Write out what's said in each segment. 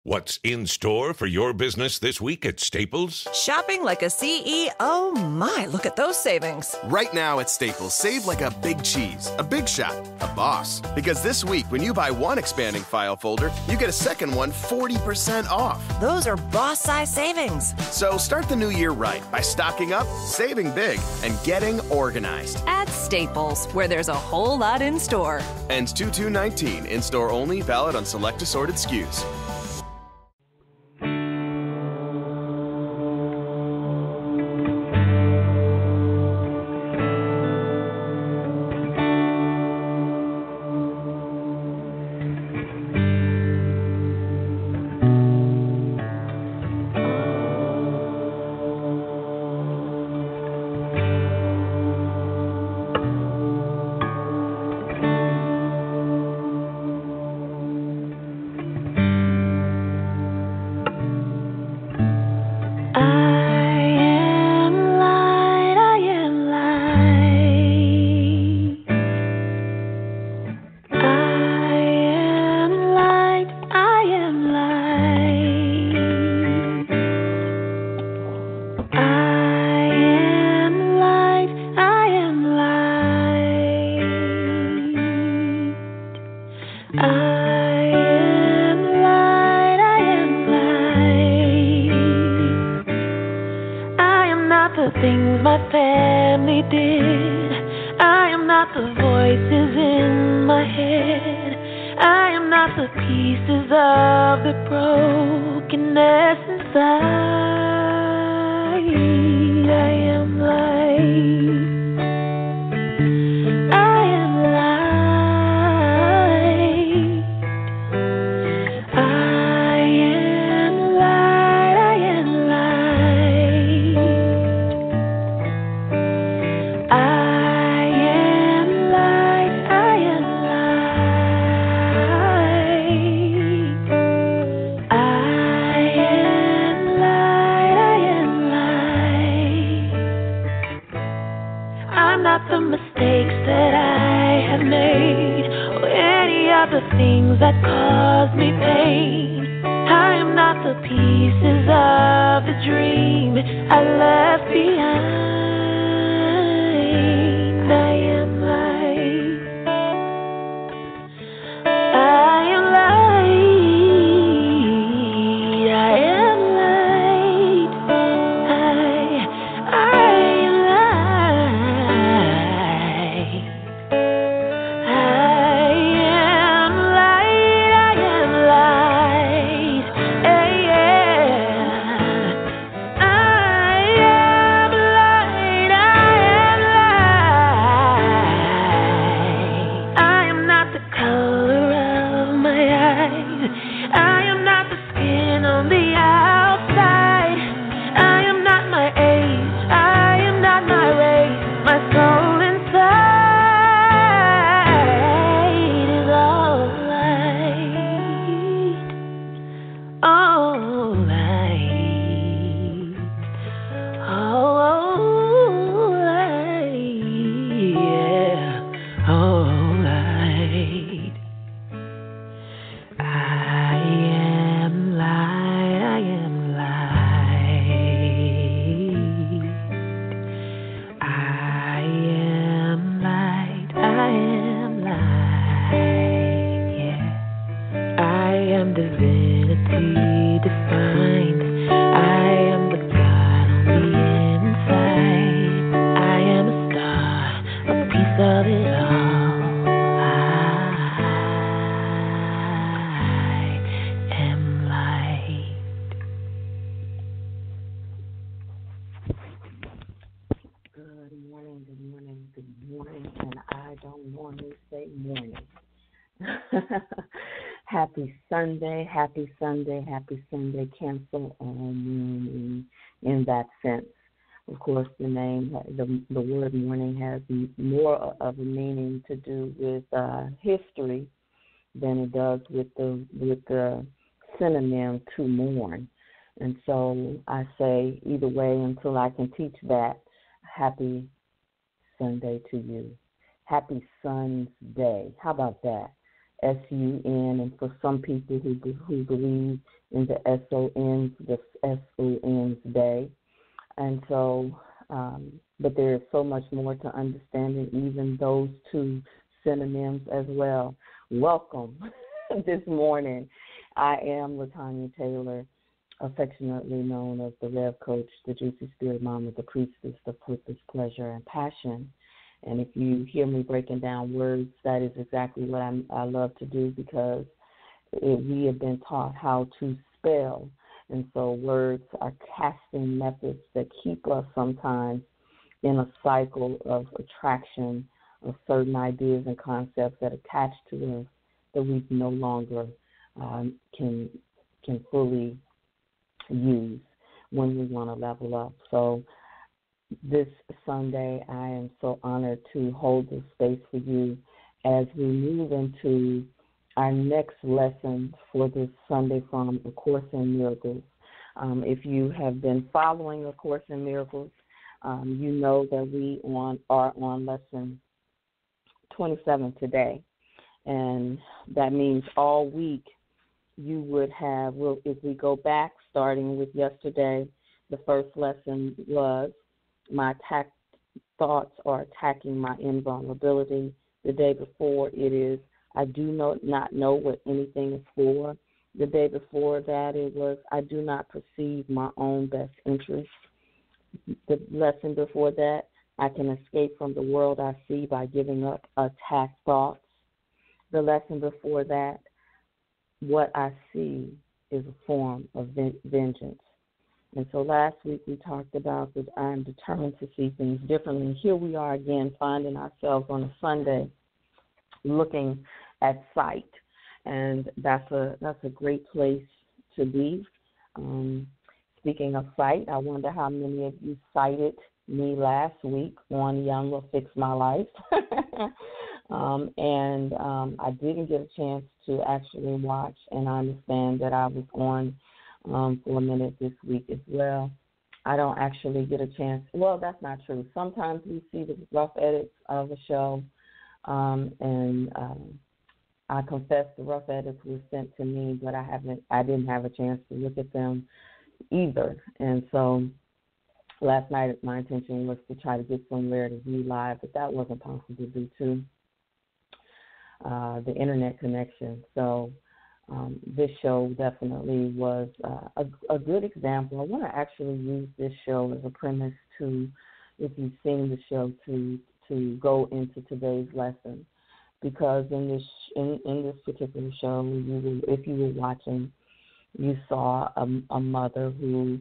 What's in store for your business this week at Staples? Shopping like a CEO? My, look at those savings. Right now at Staples, save like a big cheese, a big shot, a boss. Because this week, when you buy one expanding file folder, you get a second one 40% off. Those are boss-size savings. So start the new year right by stocking up, saving big, and getting organized. At Staples, where there's a whole lot in store. Ends 2/2/19, in-store only, valid on select assorted SKUs. Happy Sunday. Cancel all morning in that sense. Of course, the word morning has more of a meaning to do with history than it does with the synonym to mourn. And so I say either way until I can teach that. Happy Sunday to you. Happy Sun's Day. How about that? S-U-N, and for some people who believe in the S-O-N's, the S-O-N's day. And so, but there is so much more to understanding even those two synonyms as well. Welcome this morning. I am LaTanya Taylor, affectionately known as the Rev Coach, the Juicy Spirit Mama, the Priestess of Purpose, Pleasure, and Passion. And if you hear me breaking down words, that is exactly what I love to do, because we have been taught how to spell. And so words are casting methods that keep us sometimes in a cycle of attraction of certain ideas and concepts that attach to us that we no longer can fully use when we want to level up. So this Sunday, I am so honored to hold this space for you as we move into our next lesson for this Sunday from A Course in Miracles. If you have been following A Course in Miracles, you know that we are on lesson 27 today. And that means all week you would have, if we go back, starting with yesterday, the first lesson was my attack thoughts are attacking my invulnerability. The day before it is I do not know what anything is for. The day before that it was I do not perceive my own best interest. The lesson before that, I can escape from the world I see by giving up attack thoughts. The lesson before that, what I see is a form of vengeance. And so last week we talked about that I'm determined to see things differently. And here we are again, finding ourselves on a Sunday looking at sight. And that's a great place to be. Speaking of sight, I wonder how many of you cited me last week on Young Will Fix My Life. And I didn't get a chance to actually watch, and I understand that I was on for a minute this week as well. I don't actually get a chance. Well, that's not true. Sometimes we see the rough edits of a show, and I confess the rough edits were sent to me, but I didn't have a chance to look at them either. And so last night my intention was to try to get somewhere to view live, but that wasn't possible due to the internet connection. So this show definitely was a good example. I want to actually use this show as a premise to, if you've seen the show, to go into today's lesson, because in this particular show, if you were watching, you saw a mother who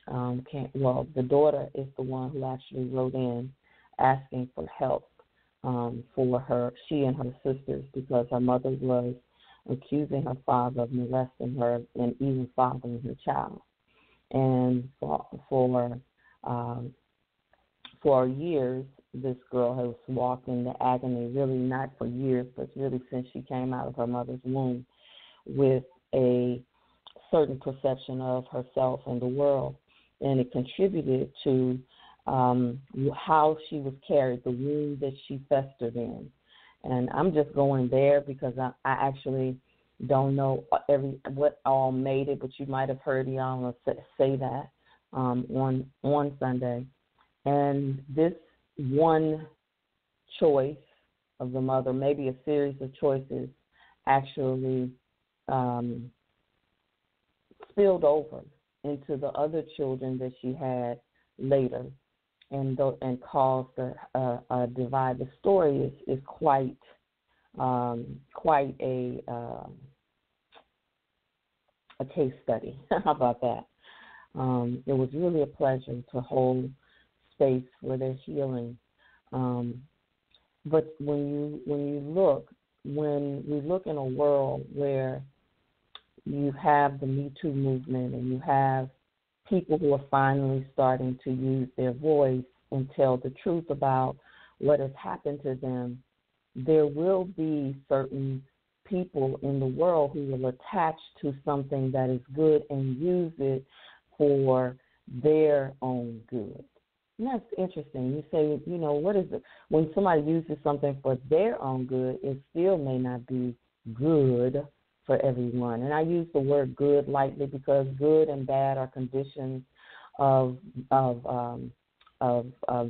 the daughter is the one who actually wrote in asking for help for she and her sisters, because her mother was accusing her father of molesting her and even fathering her child. And for years, this girl has walked in the agony, really not for years, but really since she came out of her mother's womb, with a certain perception of herself and the world. And it contributed to how she was carried, the wound that she festered in. And I'm just going there because I actually don't know what all made it, but you might have heard Yana say that on Sunday. And this one choice of the mother, maybe a series of choices, actually spilled over into the other children that she had later, and caused a divide. The story is quite a case study. How about that? It was really a pleasure to hold space for their healing. But when we look in a world where you have the Me Too movement and you have people who are finally starting to use their voice and tell the truth about what has happened to them, there will be certain people in the world who will attach to something that is good and use it for their own good. And that's interesting. You say, what is it? When somebody uses something for their own good, it still may not be good for everyone. And I use the word good lightly because good and bad are conditions of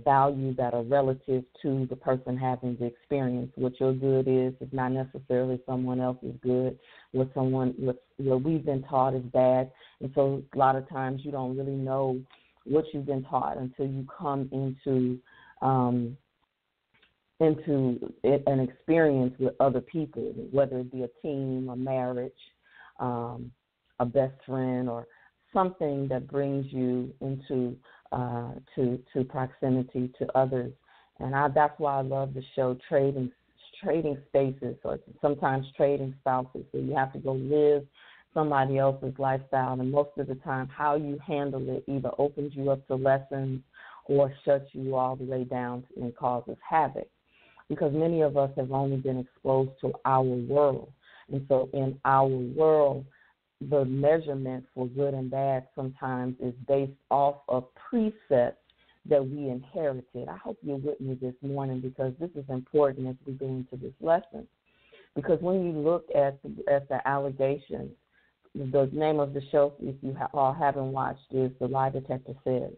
value that are relative to the person having the experience. What your good is not necessarily someone else's good. What we've been taught is bad. And so a lot of times you don't really know what you've been taught until you come into an experience with other people, whether it be a team, a marriage, a best friend, or something that brings you into to proximity to others. And that's why I love the show Trading Spaces, or sometimes Trading Spouses, where you have to go live somebody else's lifestyle. And most of the time, how you handle it either opens you up to lessons or shuts you all the way down and causes havoc. Because many of us have only been exposed to our world. And so in our world, the measurement for good and bad sometimes is based off of precepts that we inherited. I hope you're with me this morning because this is important as we go into this lesson. Because when you look at the allegations, the name of the show, if you all haven't watched, is The Lie Detector Says.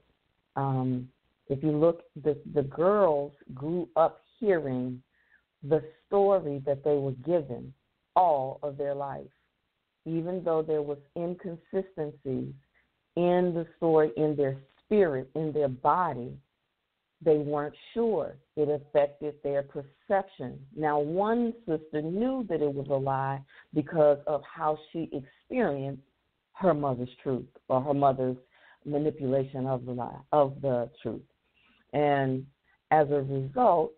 If you look, the girls grew up hearing the story that they were given all of their life. Even though there was inconsistencies in the story, in their spirit, in their body, they weren't sure. It affected their perception. Now, one sister knew that it was a lie because of how she experienced her mother's truth, or her mother's manipulation of the lie, of the truth. And as a result,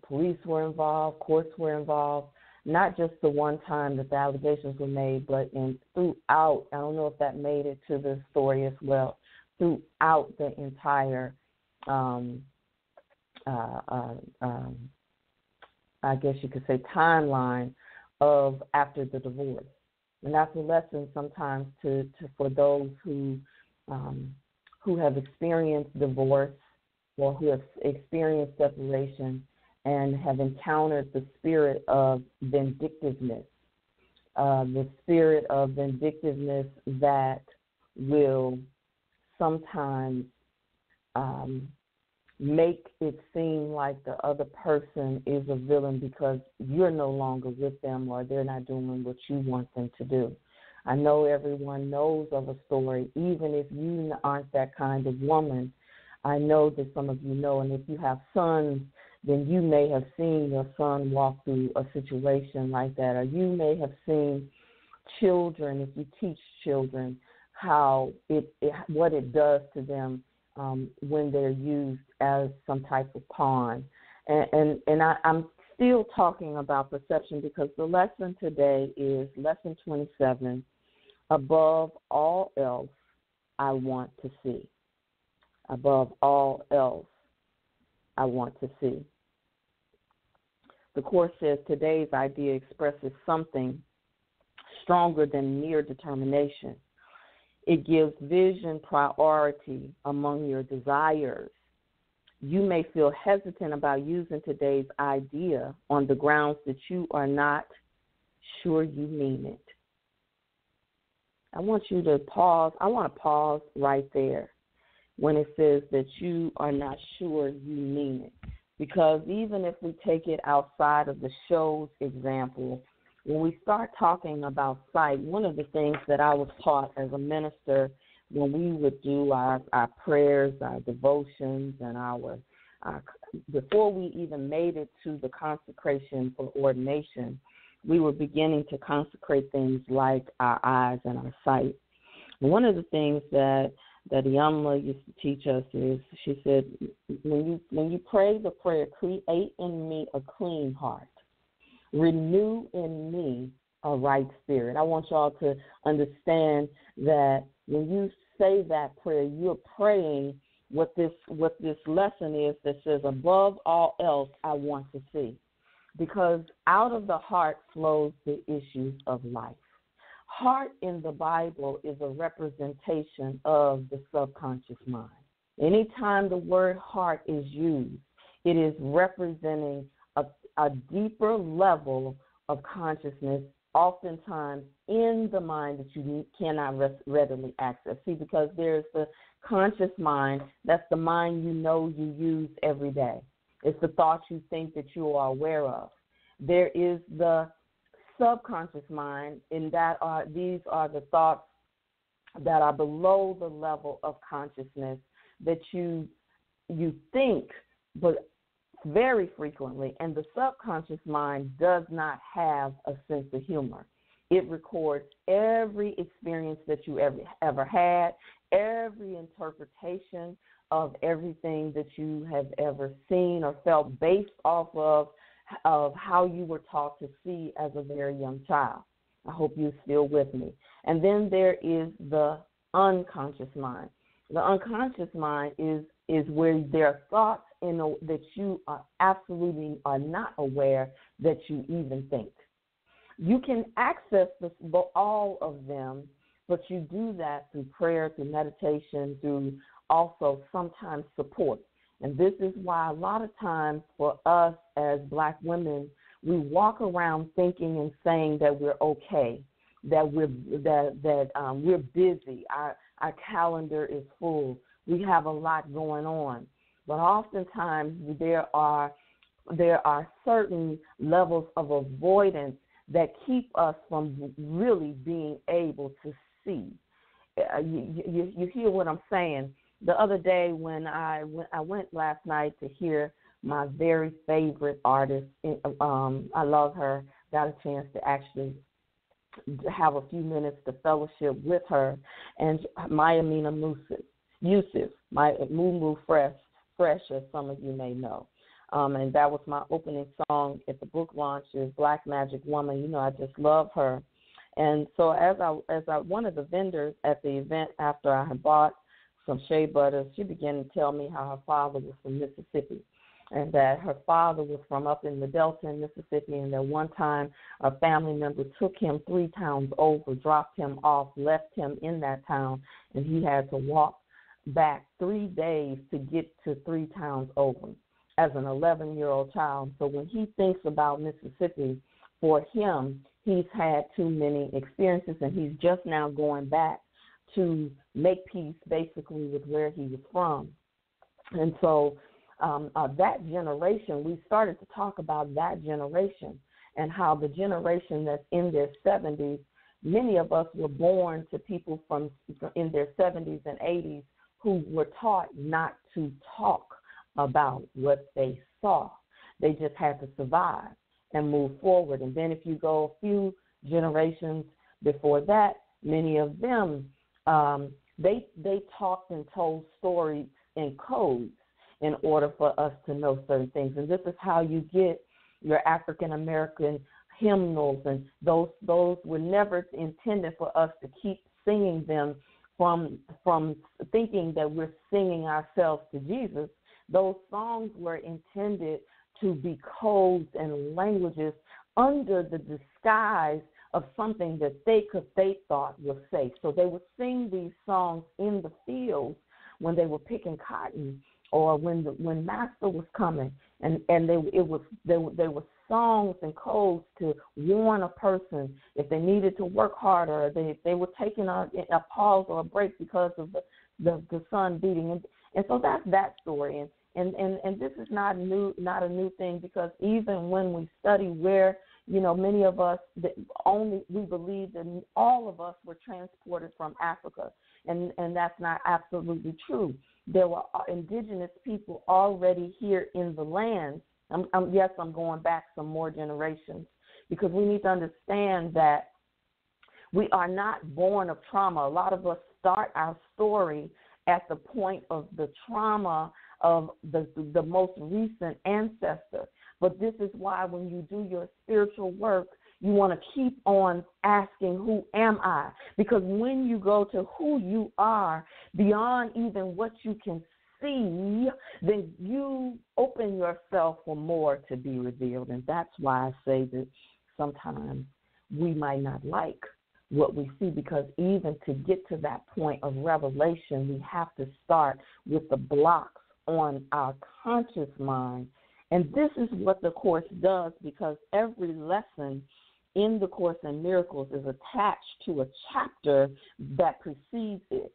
police were involved, courts were involved, not just the one time that the allegations were made, but throughout, I don't know if that made it to the story as well, throughout the entire, I guess you could say, timeline of after the divorce. And that's a lesson sometimes for those who have experienced divorce or who have experienced separation and have encountered the spirit of vindictiveness, that will sometimes make it seem like the other person is a villain because you're no longer with them or they're not doing what you want them to do. I know everyone knows of a story, even if you aren't that kind of woman. I know that some of you know, and if you have sons, then you may have seen your son walk through a situation like that, or you may have seen children, if you teach children, how what it does to them when they're used as some type of pawn. And I'm still talking about perception because the lesson today is lesson 27, above all else, I want to see. Above all else, I want to see. The Course says today's idea expresses something stronger than mere determination. It gives vision priority among your desires. You may feel hesitant about using today's idea on the grounds that you are not sure you mean it. I want you to pause. I want to pause right there when it says that you are not sure you mean it. Because even if we take it outside of the show's example, when we start talking about sight, one of the things that I was taught as a minister when we would do our prayers, our devotions, and our before we even made it to the consecration for ordination, we were beginning to consecrate things like our eyes and our sight. One of the things that Yamla used to teach us is, she said, when you pray the prayer, create in me a clean heart, renew in me a right spirit. I want y'all to understand that when you say that prayer, you're praying what this lesson is that says, above all else, I want to see. Because out of the heart flows the issues of life. Heart in the Bible is a representation of the subconscious mind. Anytime the word heart is used, it is representing a deeper level of consciousness, oftentimes in the mind that you cannot readily access. See, because there's the conscious mind, that's the mind you know you use every day. It's the thoughts you think that you are aware of. There is the subconscious mind, and these are the thoughts that are below the level of consciousness that you think, but very frequently. And the subconscious mind does not have a sense of humor. It records every experience that you ever had, every interpretation of everything that you have ever seen or felt based off of how you were taught to see as a very young child. I hope you're still with me. And then there is the unconscious mind. The unconscious mind is where there are thoughts that you are absolutely are not aware that you even think. You can access all of them, but you do that through prayer, through meditation, through also sometimes support. And this is why a lot of times for us as Black women, we walk around thinking and saying that we're okay, that we're busy, our calendar is full, we have a lot going on. But oftentimes there are certain levels of avoidance that keep us from really being able to see. You hear what I'm saying? The other day when I went last night to hear my very favorite artist, I love her, got a chance to actually have a few minutes to fellowship with her, and Maya Mina Yusuf, my Moo Fresh, as some of you may know. And that was my opening song at the book launch, is Black Magic Woman. You know, I just love her. And so as I one of the vendors at the event, after I had bought some shea butter, she began to tell me how her father was from Mississippi, and that her father was from up in the Delta in Mississippi, and that one time a family member took him 3 towns over, dropped him off, left him in that town, and he had to walk back 3 days to get to 3 towns over as an 11-year-old child. So when he thinks about Mississippi, for him, he's had too many experiences, and he's just now going back to make peace basically with where he was from. And so that generation, we started to talk about that generation and how the generation that's in their 70s, many of us were born to people from in their 70s and 80s who were taught not to talk about what they saw. They just had to survive and move forward. And then if you go a few generations before that, many of them, they talked and told stories in codes in order for us to know certain things. And this is how you get your African-American hymnals, and those were never intended for us to keep singing them from thinking that we're singing ourselves to Jesus. Those songs were intended to be codes and languages under the disguise of something that they thought was safe. So they would sing these songs in the fields when they were picking cotton, or when master was coming, and they were songs and codes to warn a person if they needed to work harder, if they were taking a pause or a break because of the sun beating, and so that's that story. And this is not a new thing, because even when we study where, you know, many of us we believe that all of us were transported from Africa, and that's not absolutely true. There were indigenous people already here in the land. Yes, I'm going back some more generations, because we need to understand that we are not born of trauma. A lot of us start our story at the point of the trauma of the most recent ancestor. But this is why when you do your spiritual work, you want to keep on asking, who am I? Because when you go to who you are beyond even what you can see, then you open yourself for more to be revealed. And that's why I say that sometimes we might not like what we see, because even to get to that point of revelation, we have to start with the blocks on our conscious mind And this is what the Course does, because every lesson in the Course in Miracles is attached to a chapter that precedes it.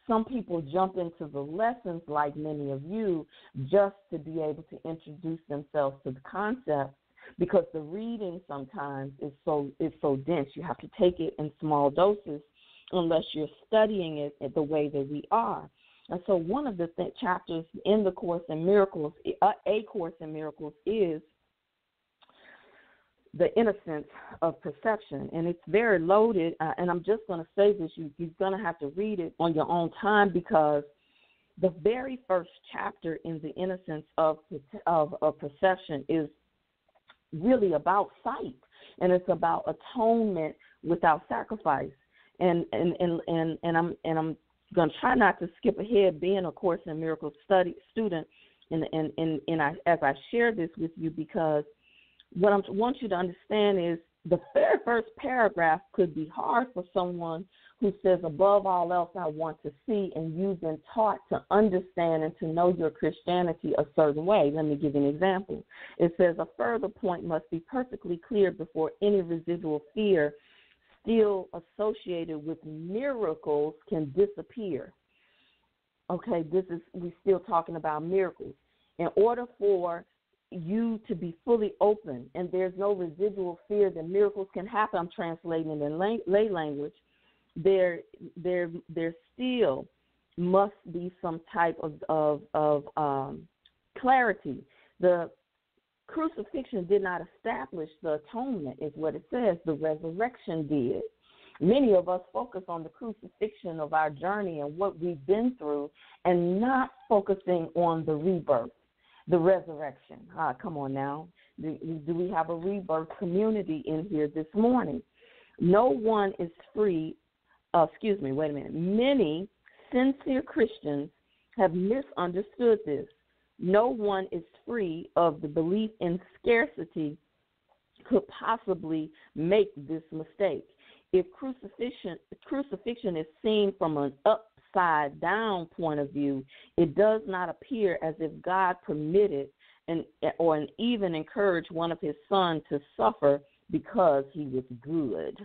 Some people jump into the lessons, like many of you, just to be able to introduce themselves to the concepts, because the reading sometimes is so dense. You have to take it in small doses unless you're studying it the way that we are. And so one of the chapters in the Course in Miracles, a Course in Miracles, is the innocence of perception. And it's very loaded, and I'm just going to say this. You're going to have to read it on your own time, because the very first chapter in the innocence of perception is really about sight, and it's about atonement without sacrifice. And I'm going to try not to skip ahead, being a Course in Miracles student, as I share this with you, because what I want you to understand is the very first paragraph could be hard for someone who says, above all else, I want to see, and you've been taught to understand and to know your Christianity a certain way. Let me give you an example. It says, a further point must be perfectly clear before any residual fear still associated with miracles can disappear. Okay, we're still talking about miracles. In order for you to be fully open, and there's no residual fear that miracles can happen, I'm translating it in lay language, there still must be some type of clarity. The crucifixion did not establish the atonement, is what it says. The resurrection did. Many of us focus on the crucifixion of our journey and what we've been through, and not focusing on the rebirth, the resurrection. Come on now. Do we have a rebirth community in here this morning? No one is free. Many sincere Christians have misunderstood this. No one is free of the belief in scarcity could possibly make this mistake. If crucifixion is seen from an upside down point of view, it does not appear as if God permitted or even encouraged one of his sons to suffer because he was good.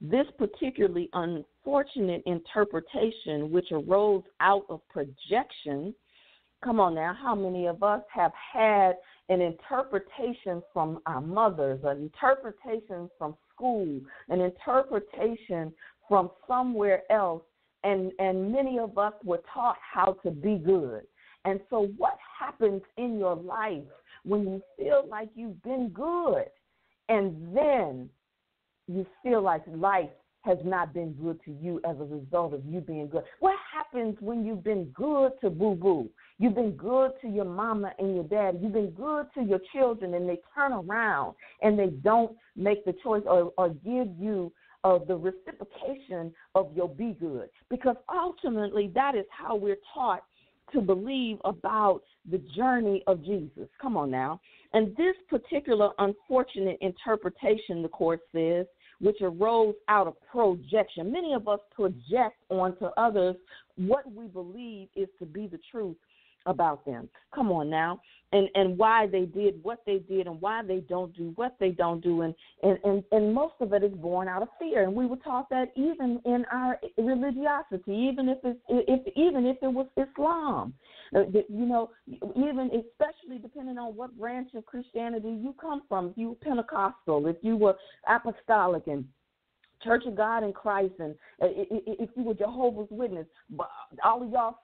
This particularly unfortunate interpretation, which arose out of projection. Come on now, how many of us have had an interpretation from our mothers, an interpretation from school, an interpretation from somewhere else, and many of us were taught how to be good. And so what happens in your life when you feel like you've been good, and then you feel like life has not been good to you as a result of you being good? What happens when you've been good to boo-boo? You've been good to your mama and your daddy. You've been good to your children, and they turn around and they don't make the choice or give you the reciprocation of your be good. Because ultimately that is how we're taught to believe about the journey of Jesus. Come on now. And this particular unfortunate interpretation, the Course says, which arose out of projection. Many of us project onto others what we believe is to be the truth about them. Come on now. And why they did what they did, and why they don't do what they don't do. And most of it is born out of fear. And we were taught that even in our religiosity, even if it was Islam. Even especially depending on what branch of Christianity you come from. If you were Pentecostal, if you were Apostolic and Church of God in Christ, and if you were Jehovah's Witness, all of y'all,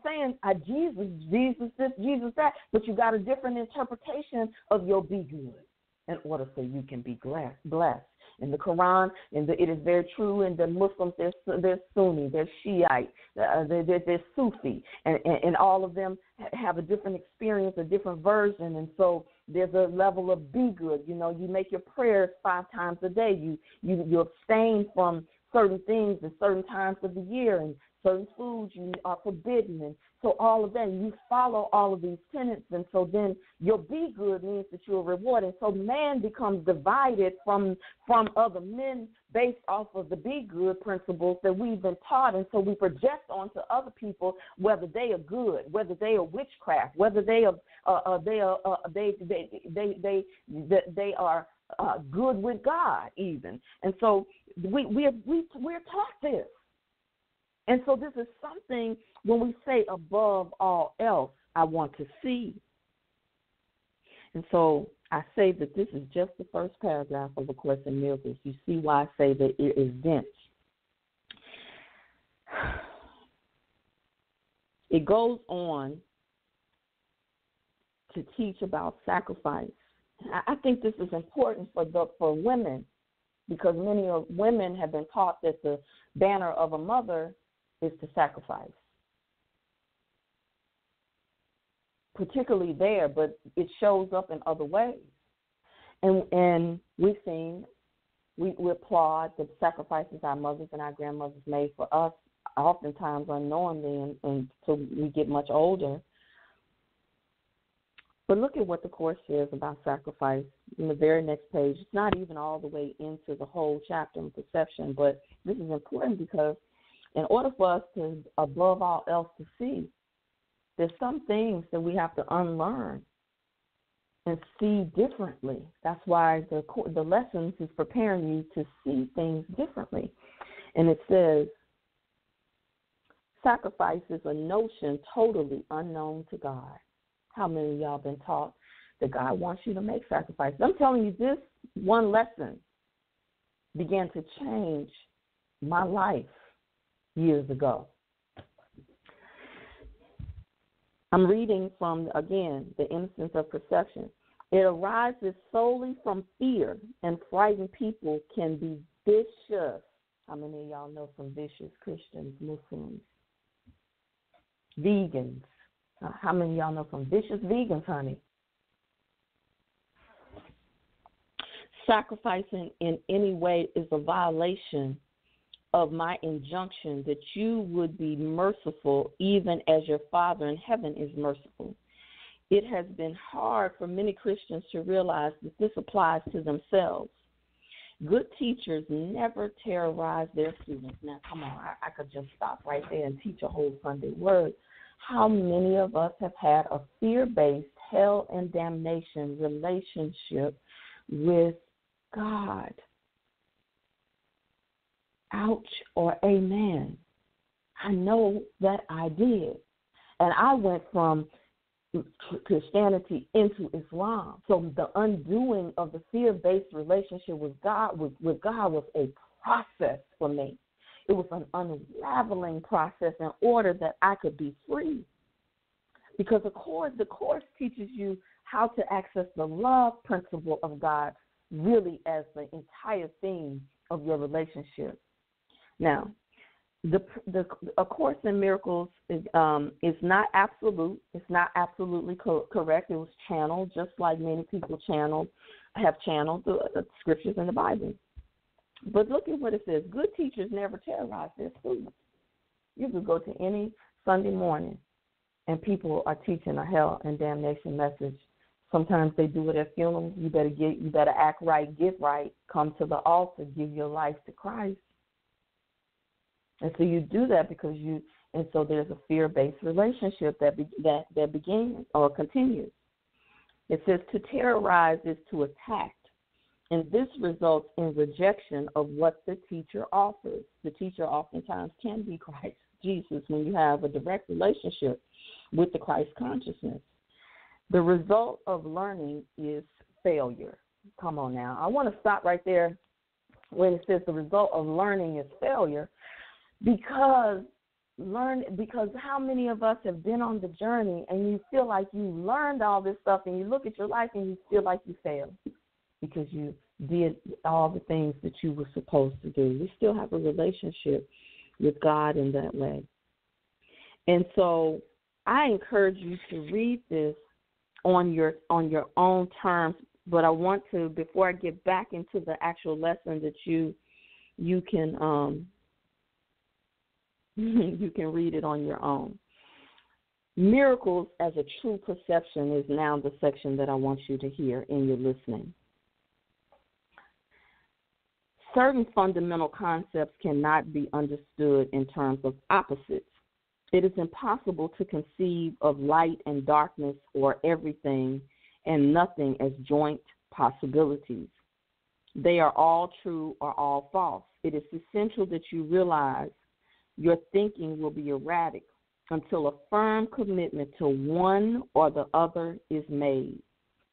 saying Jesus this, Jesus that, but you got a different interpretation of your be good in order so you can be blessed. In the Quran, it is very true. In the Muslims, they're Sunni, they're Shiite, they're Sufi, and all of them have a different experience, a different version. And so there's a level of be good. You make your prayers 5 times a day. You abstain from certain things at certain times of the year, and certain foods you are forbidden. And so all of that, you follow all of these tenets, and so then your be good means that you're rewarded. So man becomes divided from other men based off of the be good principles that we've been taught, and so we project onto other people whether they are good, whether they are witchcraft, whether they are good with God even, and so we're taught this, and so this is something when we say above all else, I want to see, and so I say that this is just the first paragraph of A Course in Miracles. You see why I say that it is dense. It goes on to teach about sacrifice. I think this is important for women, because many of women have been taught that the banner of a mother is to sacrifice. Particularly there, but it shows up in other ways. And we applaud the sacrifices our mothers and our grandmothers made for us, oftentimes unknowingly, until we get much older. But look at what the Course says about sacrifice in the very next page. It's not even all the way into the whole chapter on perception, but this is important because in order for us to, above all else, to see, there's some things that we have to unlearn and see differently. That's why the lessons is preparing you to see things differently. And it says, sacrifice is a notion totally unknown to God. How many of y'all been taught that God wants you to make sacrifices? I'm telling you, this one lesson began to change my life years ago. I'm reading from, again, The Innocence of Perception. It arises solely from fear, and frightened people can be vicious. How many of y'all know some vicious Christians, Muslims, vegans? How many of y'all know some vicious vegans, honey? Sacrificing in any way is a violation of my injunction that you would be merciful even as your Father in heaven is merciful. It has been hard for many Christians to realize that this applies to themselves. Good teachers never terrorize their students. Now, come on, I could just stop right there and teach a whole Sunday word. How many of us have had a fear-based hell and damnation relationship with God? Ouch or amen. I know that I did. And I went from Christianity into Islam. So the undoing of the fear-based relationship with God was a process for me. It was an unraveling process in order that I could be free. Because the Course teaches you how to access the love principle of God really as the entire theme of your relationship. Now, A Course in Miracles is not absolute. It's not absolutely correct. It was channeled, just like many people have channeled the scriptures in the Bible. But look at what it says. Good teachers never terrorize their students. You could go to any Sunday morning, and people are teaching a hell and damnation message. Sometimes they do it at funerals. You better act right, get right, come to the altar, give your life to Christ. And so you do that because so there's a fear-based relationship that begins or continues. It says to terrorize is to attack, and this results in rejection of what the teacher offers. The teacher oftentimes can be Christ, Jesus, when you have a direct relationship with the Christ consciousness. The result of learning is failure. Come on now. I want to stop right there when it says the result of learning is failure. Because how many of us have been on the journey and you feel like you learned all this stuff and you look at your life and you feel like you failed because you did all the things that you were supposed to do. We still have a relationship with God in that way. And so I encourage you to read this on your own terms, but I want to, before I get back into the actual lesson, that you can you can read it on your own. Miracles as a true perception is now the section that I want you to hear in your listening. Certain fundamental concepts cannot be understood in terms of opposites. It is impossible to conceive of light and darkness or everything and nothing as joint possibilities. They are all true or all false. It is essential that you realize your thinking will be erratic until a firm commitment to one or the other is made.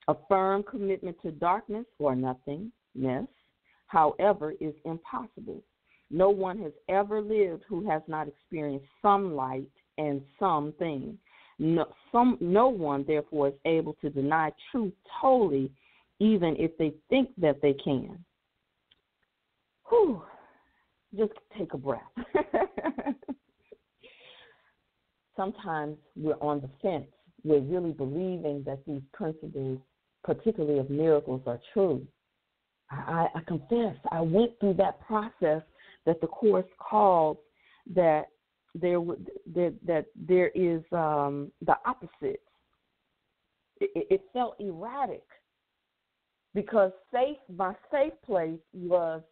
A firm commitment to darkness or nothingness, however, is impossible. No one has ever lived who has not experienced some light and something. No one, therefore, is able to deny truth totally, even if they think that they can. Whew. Just take a breath. Sometimes we're on the fence. We're really believing that these principles, particularly of miracles, are true. I confess, I went through that process that the Course calls that there is the opposite. It felt erratic because my safe place was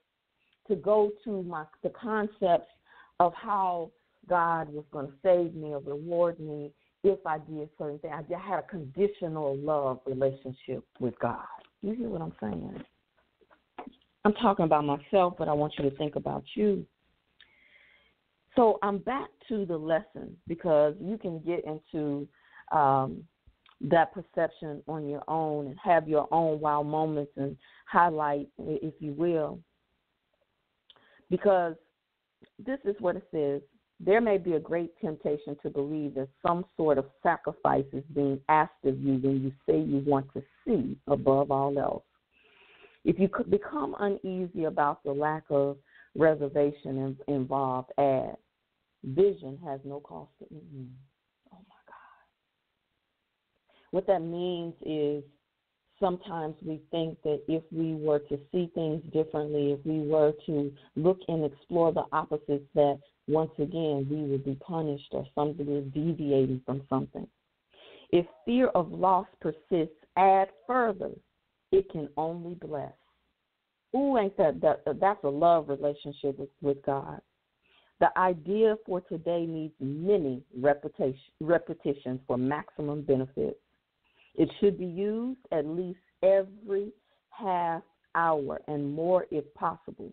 to go to the concepts of how God was going to save me or reward me if I did certain things. I had a conditional love relationship with God. You hear what I'm saying? I'm talking about myself, but I want you to think about you. So I'm back to the lesson because you can get into that perception on your own and have your own wow moments and highlight, if you will. Because this is what it says. There may be a great temptation to believe that some sort of sacrifice is being asked of you when you say you want to see above all else. If you could become uneasy about the lack of reservation involved, add, vision has no cost to me. Oh, my God. What that means is sometimes we think that if we were to see things differently, if we were to look and explore the opposites, that once again we would be punished or something is deviating from something. If fear of loss persists, add further, it can only bless. Ooh, ain't that's a love relationship with God. The idea for today needs many repetitions for maximum benefit. It should be used at least every half hour and more if possible.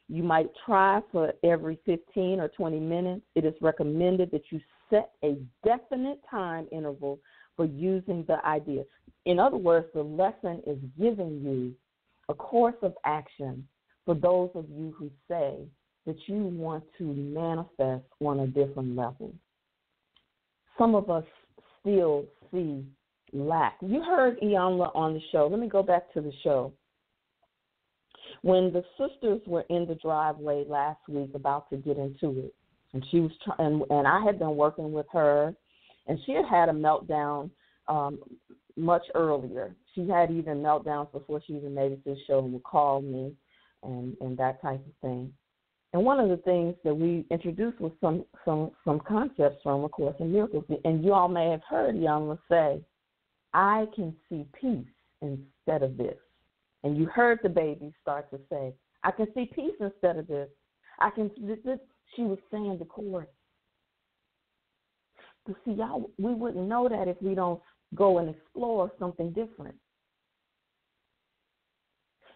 You might try for every 15 or 20 minutes. It is recommended that you set a definite time interval for using the idea. In other words, the lesson is giving you a course of action for those of you who say that you want to manifest on a different level. Some of us still see lack. You heard Iyanla on the show. Let me go back to the show. When the sisters were in the driveway last week about to get into it, and she was and I had been working with her, and she had a meltdown much earlier. She had even meltdowns before she even made it to the show and would call me and that type of thing. And one of the things that we introduced was some concepts from A Course in Miracles. And you all may have heard Iyanla say, I can see peace instead of this. And you heard the baby start to say, I can see peace instead of this. She was saying the Course. But see, y'all, we wouldn't know that if we don't go and explore something different.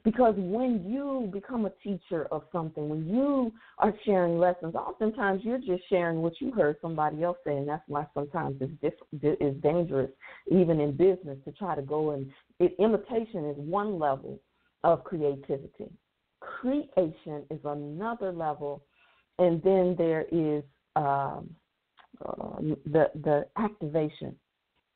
Because when you become a teacher of something, when you are sharing lessons, oftentimes you're just sharing what you heard somebody else say, and that's why sometimes it's dangerous, even in business, to try to go and imitation is one level of creativity. Creation is another level, and then there is the activation.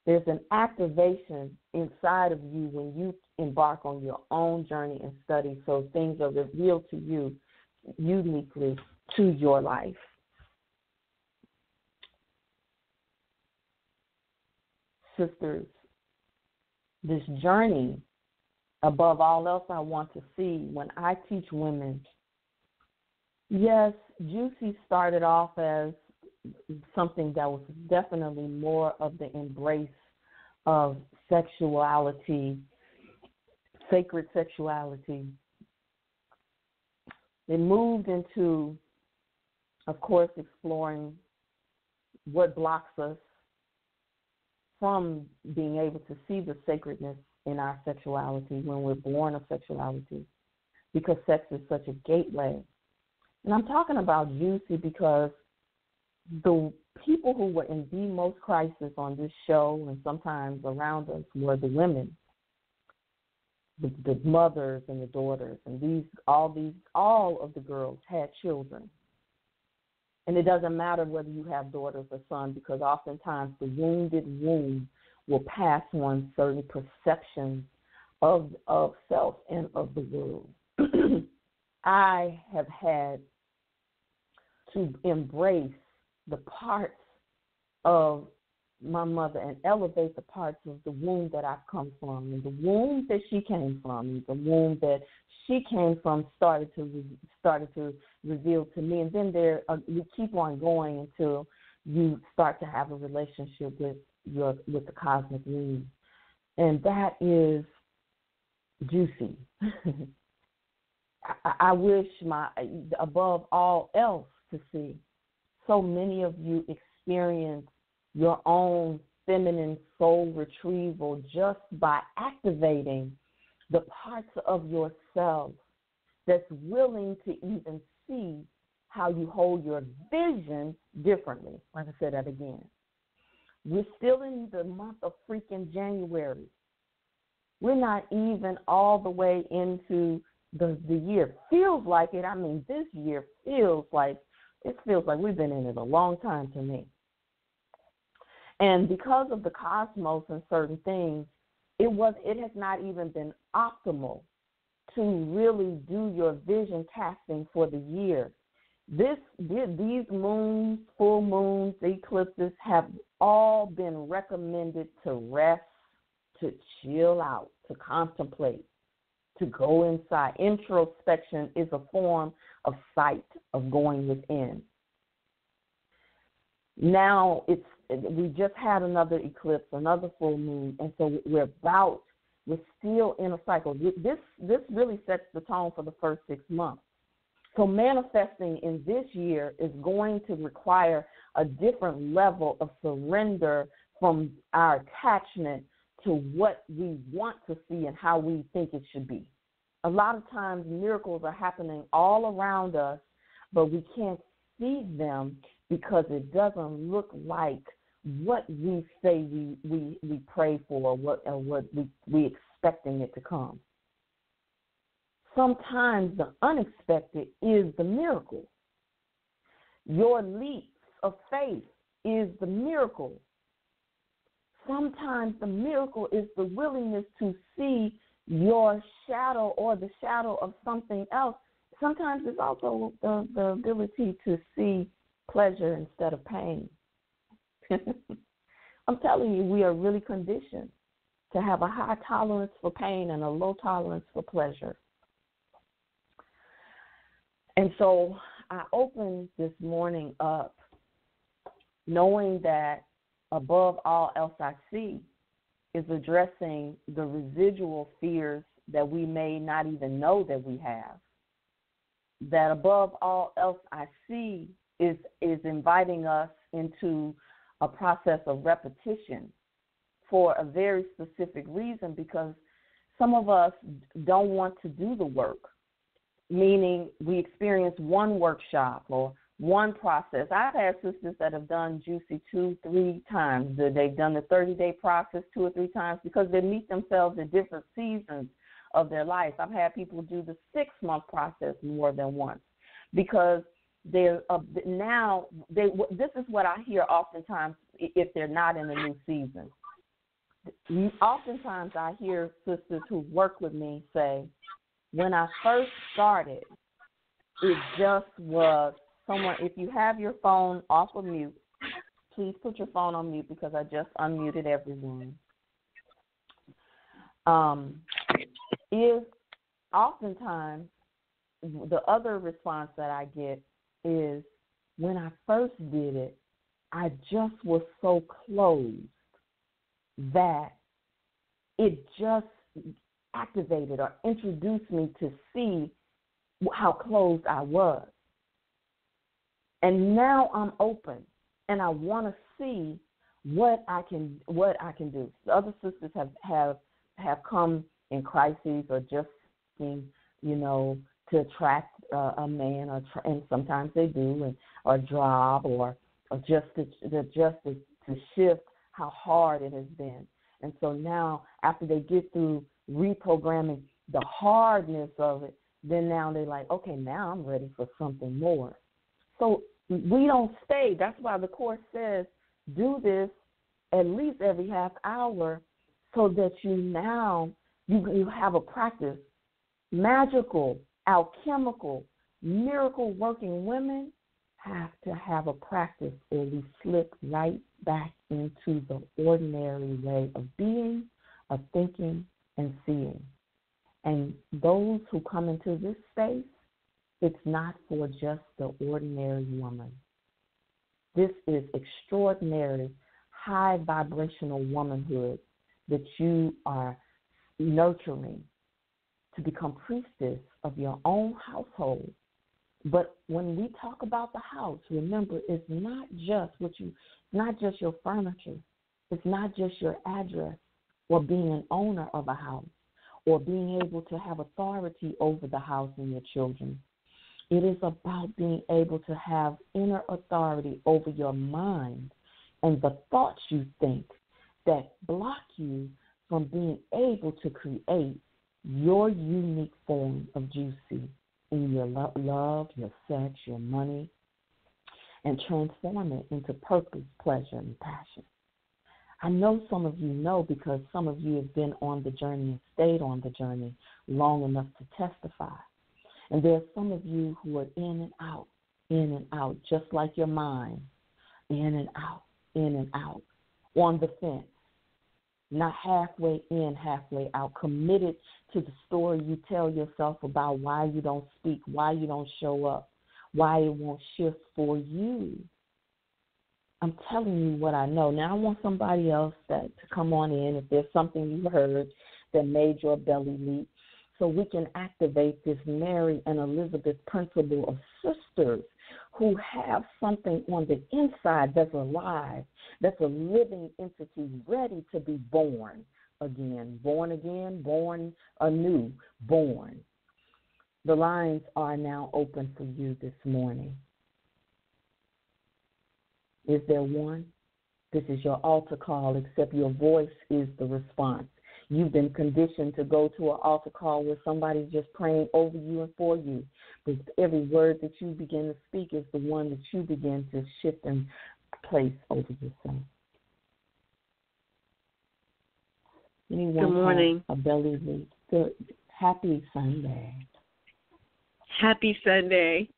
There's an activation inside of you when you embark on your own journey and study, so things are revealed to you uniquely to your life. Sisters, this journey, above all else, I want to see when I teach women. Yes, Juicy started off as something that was definitely more of the embrace of sexuality, sacred sexuality. They moved into, of course, exploring what blocks us from being able to see the sacredness in our sexuality when we're born of sexuality, because sex is such a gateway. And I'm talking about juicy because the people who were in the most crisis on this show and sometimes around us were the women, the mothers and the daughters, and all of the girls had children. And it doesn't matter whether you have daughters or sons, because oftentimes the wounded womb will pass on certain perceptions of self and of the world. I have had to embrace the parts of my mother and elevate the parts of the womb that I've come from, and the womb that she came from, and the womb that she came from started to reveal to me. And then you keep on going until you start to have a relationship with the cosmic womb, and that is juicy. I wish above all else to see so many of you experience your own feminine soul retrieval just by activating the parts of yourself that's willing to even see how you hold your vision differently. Like I said that again. We're still in the month of freaking January. We're not even all the way into the year. Feels like it. I mean, this year feels like we've been in it a long time to me. And because of the cosmos and certain things, it has not even been optimal to really do your vision casting for the year. These moons, full moons, eclipses have all been recommended to rest, to chill out, to contemplate, to go inside. Introspection is a form of sight, of going within. Now we just had another eclipse, another full moon, and so we're still in a cycle. This really sets the tone for the first 6 months. So manifesting in this year is going to require a different level of surrender from our attachment to what we want to see and how we think it should be. A lot of times miracles are happening all around us, but we can't see them because it doesn't look like what we say we pray for, or what we expecting it to come. Sometimes the unexpected is the miracle. Your leaps of faith is the miracle. Sometimes the miracle is the willingness to see your shadow or the shadow of something else. Sometimes it's also the ability to see pleasure instead of pain. I'm telling you, we are really conditioned to have a high tolerance for pain and a low tolerance for pleasure. And so I opened this morning up knowing that above all else I see is addressing the residual fears that we may not even know that we have. That above all else I see is inviting us into a process of repetition for a very specific reason, because some of us don't want to do the work, meaning we experience one workshop or one process. I've had sisters that have done Juicy 2-3 times. They've done the 30-day process 2 or 3 times because they meet themselves at different seasons of their life. I've had people do the 6-month process more than once because this is what I hear oftentimes if they're not in a new season. Oftentimes I hear sisters who work with me say, when I first started, it just was someone, if you have your phone off of mute, please put your phone on mute because I just unmuted everyone. Is oftentimes the other response that I get is, when I first did it, I just was so closed that it just activated or introduced me to see how closed I was. And now I'm open, and I want to see what I can do. The other sisters have come in crises or just seem, to attract a man, and sometimes they do, or a job, or just to shift how hard it has been. And so now, after they get through reprogramming the hardness of it, then now they're like, okay, now I'm ready for something more. So we don't stay. That's why the Course says do this at least every half hour, so that you have a practice. Magical, alchemical, miracle-working women have to have a practice, or we slip right back into the ordinary way of being, of thinking, and seeing. And those who come into this space, it's not for just the ordinary woman. This is extraordinary, high vibrational womanhood that you are nurturing to become priestess of your own household. But when we talk about the house, remember, it's not just your furniture. It's not just your address, or being an owner of a house, or being able to have authority over the house and your children. It is about being able to have inner authority over your mind and the thoughts you think that block you from being able to create your unique form of juicy in your love, your sex, your money, and transform it into purpose, pleasure, and passion. I know some of you know, because some of you have been on the journey and stayed on the journey long enough to testify. And there are some of you who are in and out, just like your mind, in and out, on the fence, not halfway in, halfway out, committed to the story you tell yourself about why you don't speak, why you don't show up, why it won't shift for you. I'm telling you what I know. Now I want somebody else to come on in if there's something you heard that made your belly leap, so we can activate this Mary and Elizabeth principle of sisters who have something on the inside that's alive, that's a living entity ready to be born again, born anew, born. The lines are now open for you this morning. Is there one? This is your altar call, except your voice is the response. You've been conditioned to go to an altar call where somebody's just praying over you and for you. But every word that you begin to speak is the one that you begin to shift and place over yourself. Anyone Good morning. Have a belly leap? Good. Happy Sunday. Happy Sunday.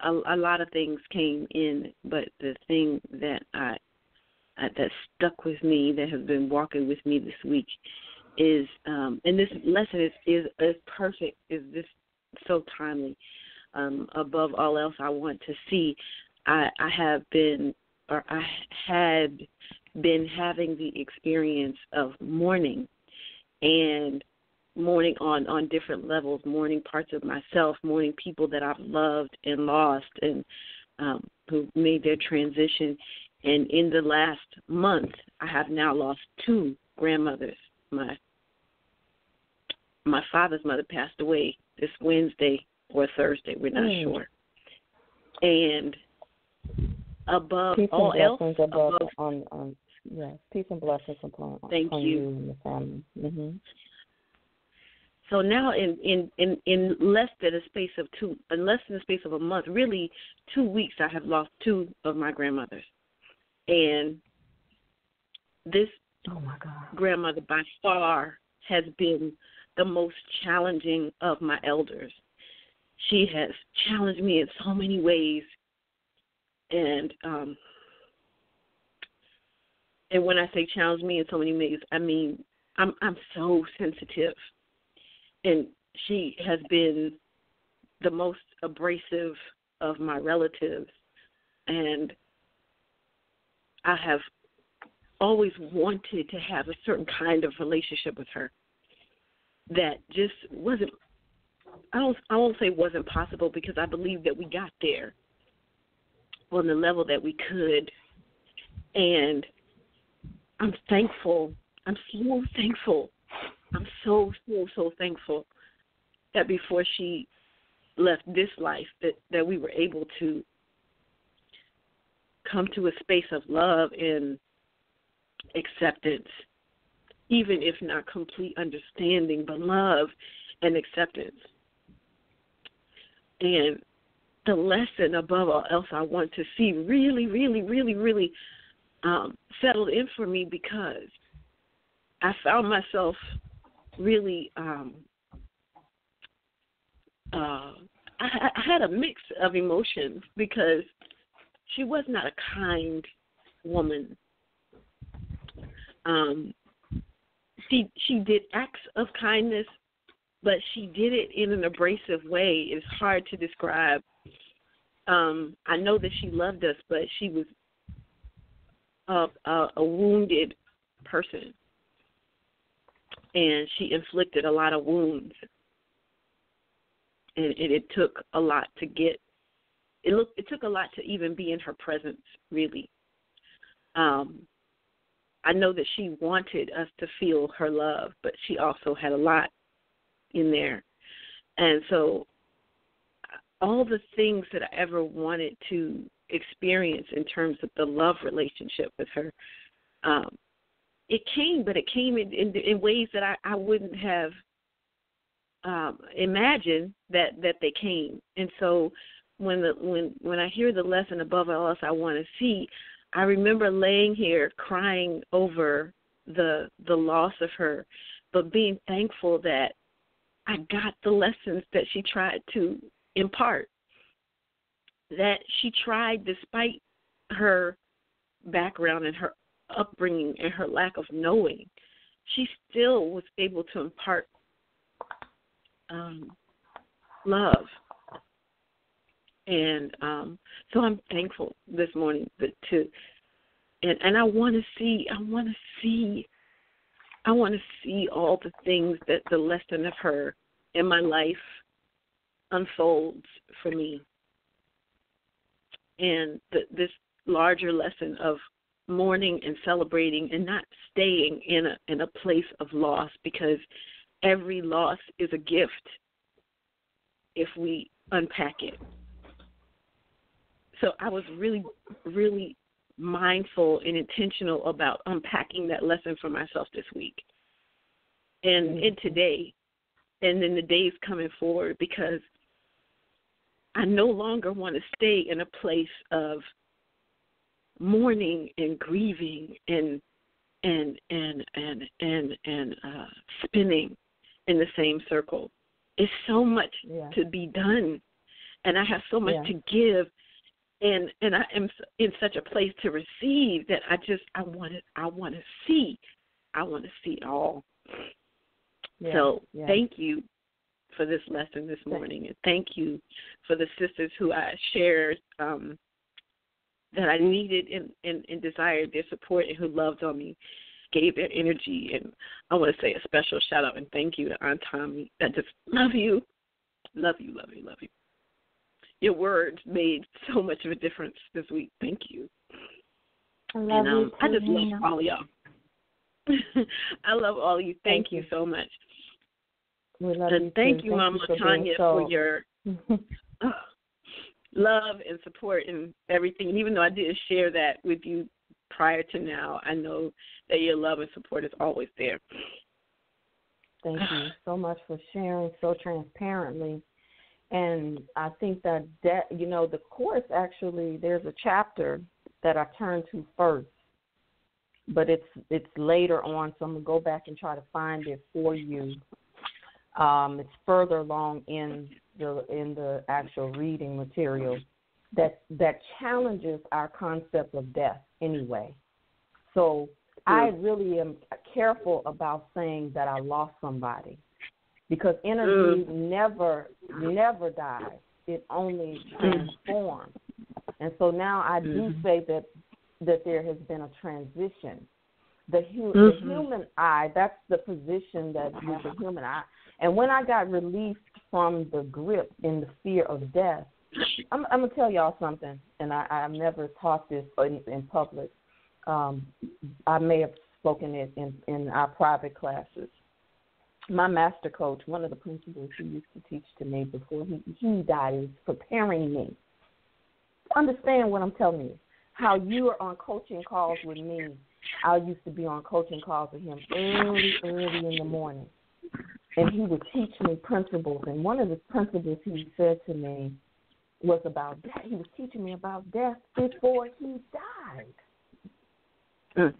A lot of things came in, but the thing that that stuck with me, that has been walking with me this week, is, and this lesson is perfect, is this so timely. Above all else, I want to see, I had been having the experience of mourning, and mourning on different levels, mourning parts of myself, mourning people that I've loved and lost, and who made their transition. And in the last month, I have now lost two grandmothers. My father's mother passed away this Wednesday or Thursday, we're not sure. And above peace all else, peace and blessings upon thank you you and your family. Mm-hmm. So now, in less than a space of a month, really 2 weeks, I have lost two of my grandmothers. And this grandmother by far has been the most challenging of my elders. She has challenged me in so many ways. And when I say challenge me in so many ways, I mean I'm so sensitive. And she has been the most abrasive of my relatives. And I have always wanted to have a certain kind of relationship with her. that just wasn't, I won't say wasn't possible, because I believe that we got there on the level that we could. And I'm thankful. I'm so thankful. I'm so thankful that before she left this life, that we were able to come to a space of love and acceptance, even if not complete understanding, but love and acceptance. And the lesson above all else I want to see really settled in for me, because I found myself really, I had a mix of emotions, because she was not a kind woman. She did acts of kindness, but she did it in an abrasive way. It's hard to describe. I know that she loved us, but she was a wounded person, and she inflicted a lot of wounds. And it took a lot to get. It took a lot to even be in her presence, really. I know that she wanted us to feel her love, but she also had a lot in there. And so all the things that I ever wanted to experience in terms of the love relationship with her, it came, but it came in ways that I wouldn't have imagined that they came. And so when I hear the lesson above all else I want to see, I remember laying here crying over the loss of her, but being thankful that I got the lessons that she tried to impart, that she tried, despite her background and her upbringing and her lack of knowing, she still was able to impart love. And so I'm thankful this morning and I want to see all the things that the lesson of her in my life unfolds for me. And this larger lesson of mourning and celebrating and not staying in a place of loss, because every loss is a gift if we unpack it. So I was really, really mindful and intentional about unpacking that lesson for myself this week and today and in the days coming forward, because I no longer want to stay in a place of mourning and grieving and spinning in the same circle. It's so much to be done, and I have so much to give. And I am in such a place to receive that I want to see it all. Yeah, so thank you for this lesson this morning, and thank you for the sisters who I shared that I needed and desired their support, and who loved on me, gave their energy. And I want to say a special shout out and thank you to Aunt Tommy. I just love you. Your words made so much of a difference this week. Thank you. I love you too, I just love all of y'all. I love all of you. Thank you so much. We love and you thank too. you, Mama Tanya, for your love and support and everything. And even though I didn't share that with you prior to now, I know that your love and support is always there. Thank you so much for sharing so transparently. And I think that the course, actually, there's a chapter that I turn to first, but it's later on, so I'm going to go back and try to find it for you. It's further along in the actual reading material that challenges our concept of death anyway. So I really am careful about saying that I lost somebody, because energy never dies. It only transforms. And so now I do say that there has been a transition. The human eye, that's the position that with the human eye, And when I got released from the grip in the fear of death, I'm going to tell y'all something, and I've never taught this in public. I may have spoken it in our private classes. My master coach, one of the principles he used to teach to me before he died, is preparing me. Understand what I'm telling you. How you are on coaching calls with me, I used to be on coaching calls with him early in the morning. And he would teach me principles. And one of the principles he said to me was about death. He was teaching me about death before he died.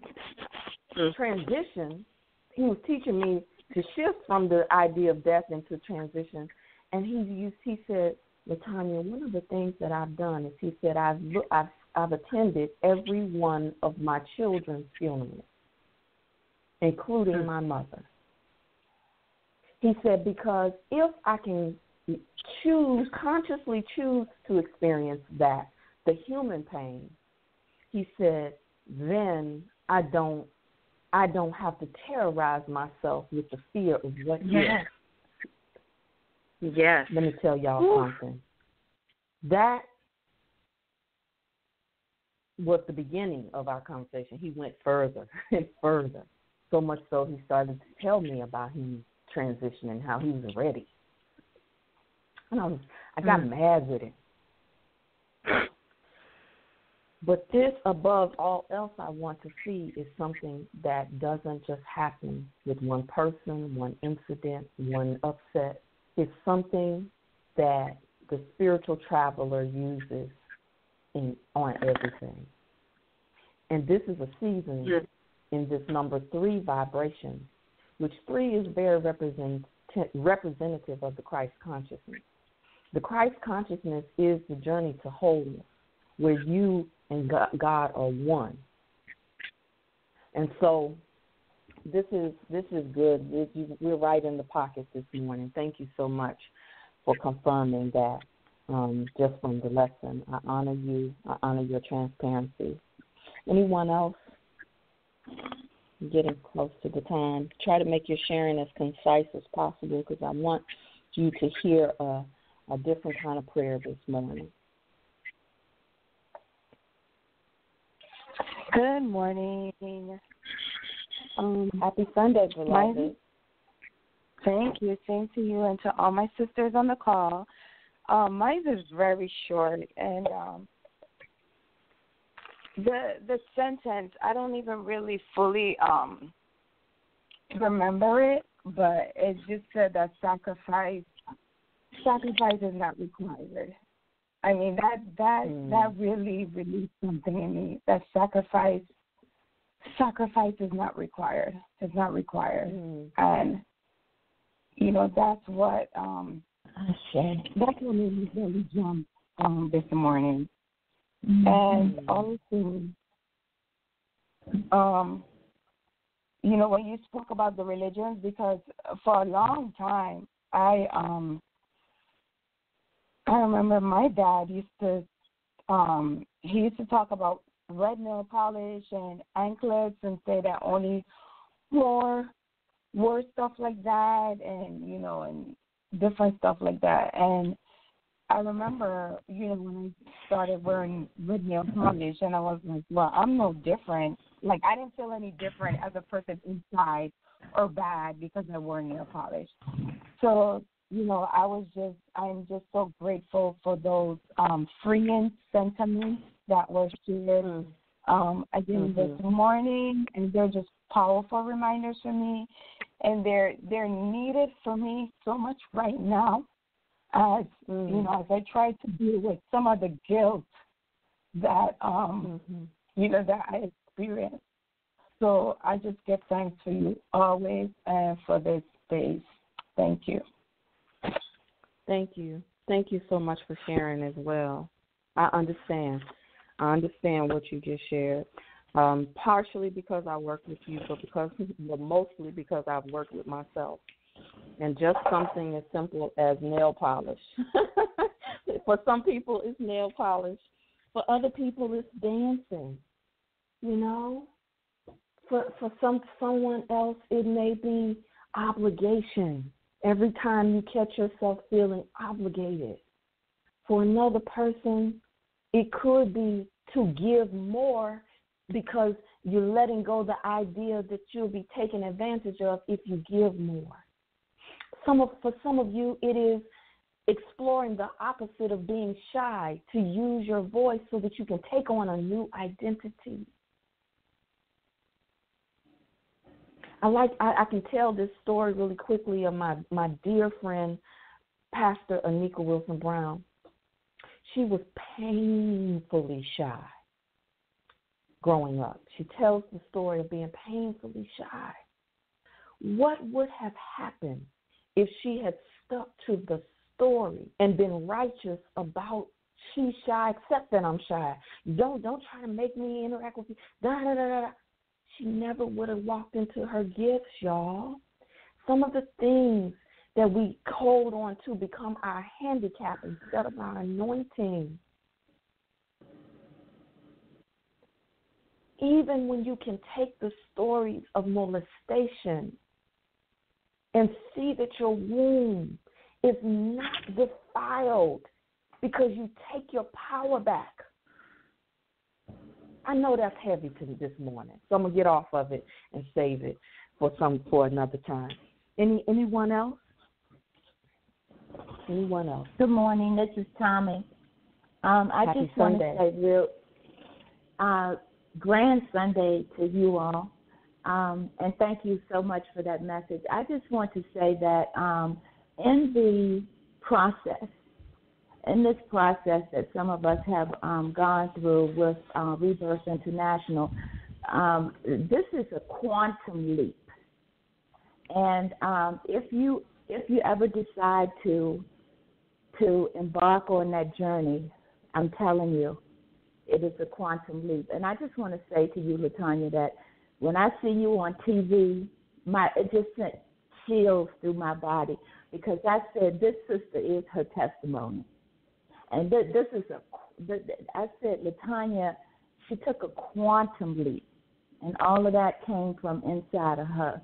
Transition, he was teaching me to shift from the idea of death into transition. And he said, LaTanya, one of the things that I've done is, he said, I've attended every one of my children's funerals, including my mother. He said, because if I can consciously choose to experience that, the human pain, he said, then I don't have to terrorize myself with the fear of what Yes. is. Yes. Let me tell y'all something. That was the beginning of our conversation. He went further and further, so much so he started to tell me about him transitioning, how he was ready. And I got mad with him. But this, above all else, I want to see is something that doesn't just happen with one person, one incident, one upset. It's something that the spiritual traveler uses on everything. And this is a season in this number 3 vibration, which 3 is very representative of the Christ consciousness. The Christ consciousness is the journey to wholeness, where you and God are one. And so this is good. We're right in the pocket this morning. Thank you so much for confirming that just from the lesson. I honor you. I honor your transparency. Anyone else? Getting close to the time. Try to make your sharing as concise as possible, because I want you to hear a different kind of prayer this morning. Good morning. Happy Sunday, beloved. Thank you. Same to you and to all my sisters on the call. Mine is very short, and the sentence, I don't even really fully remember it, but it just said that sacrifice is not required. I mean, that really released something in me. That sacrifice is not required. It's not required. And, that's what made me really jump this morning. And also, when you spoke about the religions, because for a long time, I remember my dad used to talk about red nail polish and anklets and say that only wore stuff like that, and and different stuff like that. And I remember, when I started wearing red nail polish, and I was like, well, I'm no different. Like, I didn't feel any different as a person inside or bad because I wore nail polish. So, I'm just so grateful for those freeing sentiments that were shared again this morning, and they're just powerful reminders for me, and they're needed for me so much right now, as as I try to deal with some of the guilt that that I experienced. So I just give thanks for you always and for this space. Thank you. Thank you. Thank you so much for sharing as well. I understand what you just shared, partially because I work with you, but mostly because I've worked with myself. And just something as simple as nail polish. For some people, it's nail polish. For other people, it's dancing. For someone else, it may be obligation. Every time you catch yourself feeling obligated for another person, it could be to give more because you're letting go the idea that you'll be taken advantage of if you give more. For some of you, it is exploring the opposite of being shy, to use your voice so that you can take on a new identity. I can tell this story really quickly of my dear friend, Pastor Anika Wilson Brown. She was painfully shy growing up. She tells the story of being painfully shy. What would have happened if she had stuck to the story and been righteous about she's shy, except that I'm shy. Don't try to make me interact with you. Da, da, da, da. She never would have walked into her gifts, y'all. Some of the things that we hold on to become our handicap instead of our anointing. Even when you can take the stories of molestation and see that your womb is not defiled because you take your power back. I know that's heavy to me this morning, so I'm gonna get off of it and save it for another time. Anyone else? Anyone else? Good morning. This is Tommy. I Happy just want Sunday. to say grand Sunday to you all, and thank you so much for that message. I just want to say that in this process that some of us have gone through with Rebirth International, this is a quantum leap. And if you ever decide to embark on that journey, I'm telling you, it is a quantum leap. And I just want to say to you, LaTanya, that when I see you on TV, it just sent chills through my body because I said, this sister is her testimony. And I said, LaTanya, she took a quantum leap, and all of that came from inside of her,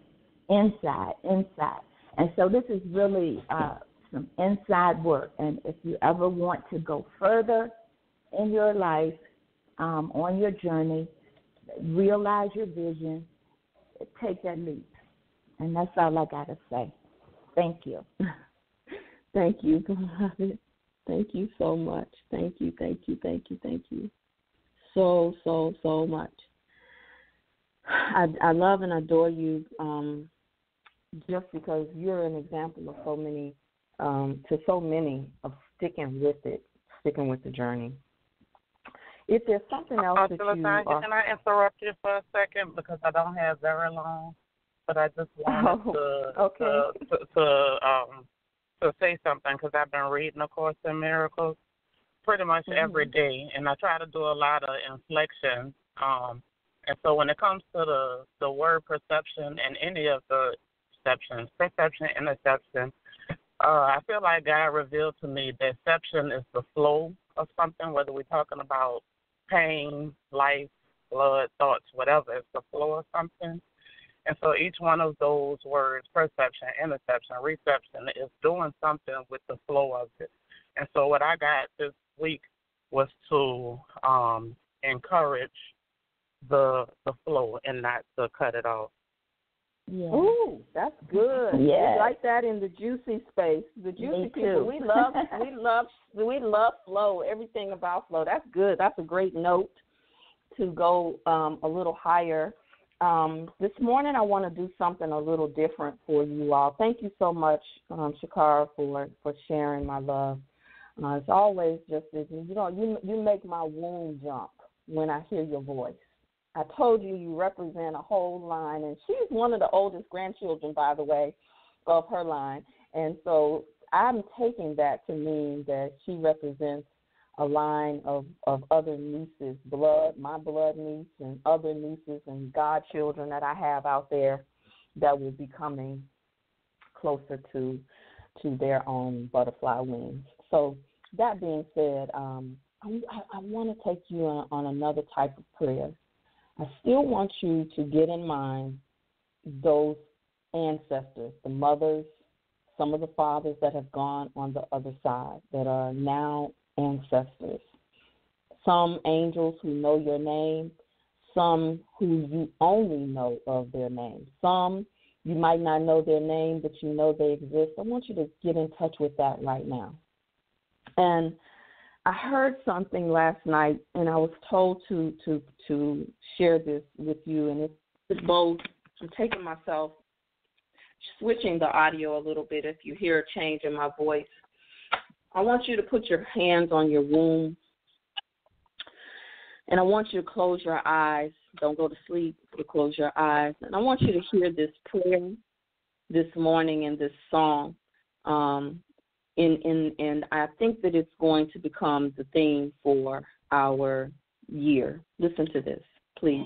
inside. And so this is really some inside work. And if you ever want to go further in your life, on your journey, realize your vision, take that leap. And that's all I got to say. Thank you. Thank you, beloved. Thank you so much. Thank you. So much. I love and adore you just because you're an example of so many of sticking with the journey. If there's something else that you are... Can I interrupt you for a second because I don't have very long, but I just wanted to say something because I've been reading A Course in Miracles pretty much every day, and I try to do a lot of inflection. And so when it comes to the word perception and any of the perception, interception, I feel like God revealed to me that perception is the flow of something, whether we're talking about pain, life, blood, thoughts, whatever. It's the flow of something. And so each one of those words, perception, interception, reception, is doing something with the flow of it. And so what I got this week was to encourage the flow and not to cut it off. Yeah. Ooh, that's good. Yeah. We like that in the juicy space. The juicy people, we love flow. Everything about flow. That's good. That's a great note to go a little higher. This morning I want to do something a little different for you all. Thank you so much, Shakara, for sharing, my love. It's always just, you make my womb jump when I hear your voice. I told you represent a whole line, and she's one of the oldest grandchildren, by the way, of her line. And so I'm taking that to mean that she represents a line of other nieces, my blood niece and other nieces and godchildren that I have out there that will be coming closer to their own butterfly wings. So that being said, I want to take you on another type of prayer. I still want you to get in mind those ancestors, the mothers, some of the fathers that have gone on the other side that are now ancestors. Some angels who know your name, some who you only know of their name. Some you might not know their name, but you know they exist. I want you to get in touch with that right now. And I heard something last night, and I was told to share this with you, and it's both. I'm taking myself, switching the audio a little bit if you hear a change in my voice. I want you to put your hands on your womb, and I want you to close your eyes. Don't go to sleep, but close your eyes. And I want you to hear this prayer this morning in this song. And I think that it's going to become the theme for our year. Listen to this, please.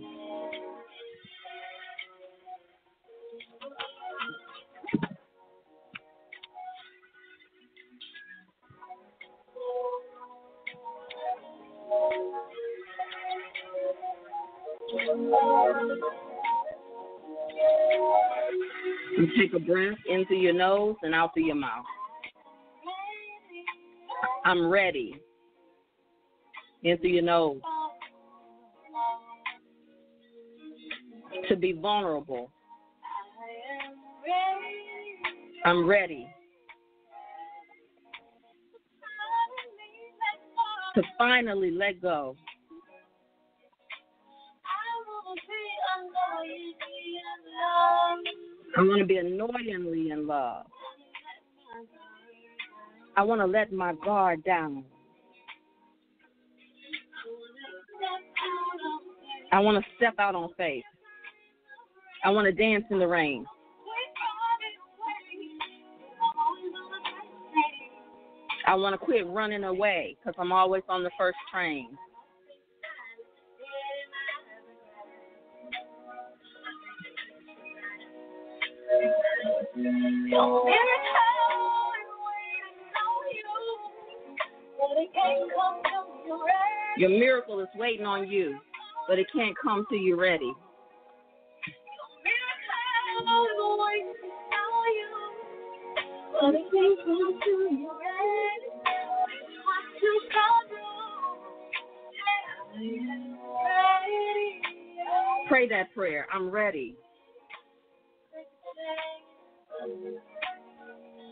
You take a breath in through your nose and out through your mouth. I'm ready. In through your nose. To be vulnerable. I'm ready. To finally let go. I want to be annoyingly in love. I want to let my guard down. I want to step out on faith. I want to dance in the rain. I want to quit running away because I'm always on the first train. Your miracle is waiting on you, but it can't come till you're ready. Pray that prayer. I'm ready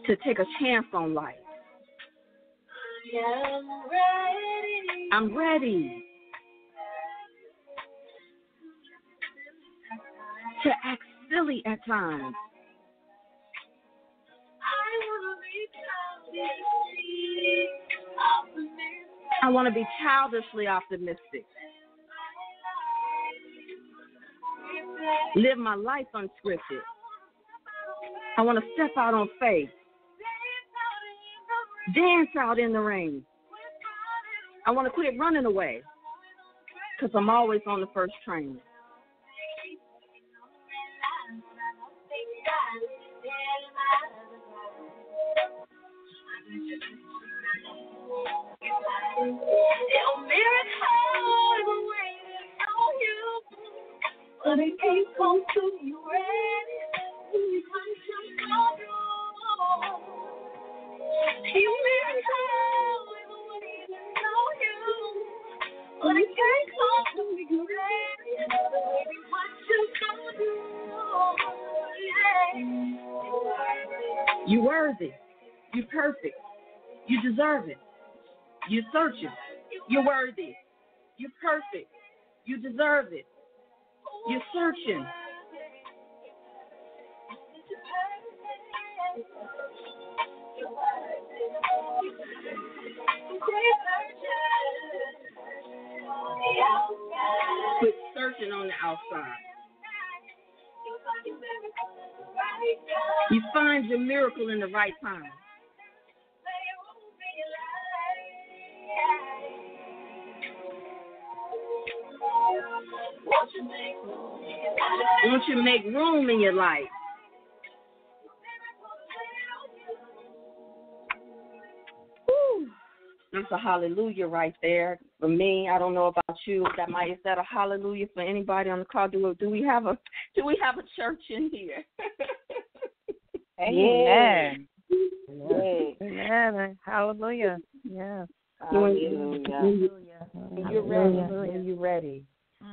to take a chance on life. I'm ready to act silly at times. I want to be childishly optimistic. Live my life unscripted. I want to step out on faith. Dance out in the rain. I want to quit running away because I'm always on the first train. But it can't come to you ready. You but it can't come to you ready. What you gonna do? You worthy. You perfect. You deserve it. You searching. You're worthy. You're perfect. You deserve it. You're searching. Quit searching on the outside. You find your miracle in the right time. Won't you make room in your life? Woo. That's a hallelujah right there. For me, I don't know about you. Is that a hallelujah for anybody on the call? Do we have a church in here? Amen. Amen. Hallelujah. Yes. Hallelujah. When you're ready. When you're ready.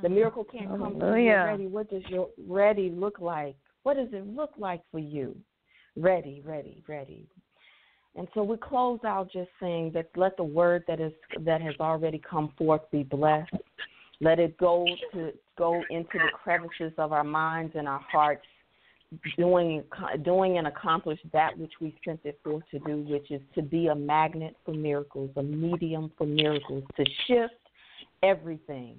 The miracle can't come until you're ready. What does your ready look like? What does it look like for you? Ready, ready, ready. And so we close out just saying that let the word that has already come forth be blessed. Let it go into the crevices of our minds and our hearts, doing and accomplish that which we sent it forth to do, which is to be a magnet for miracles, a medium for miracles, to shift everything,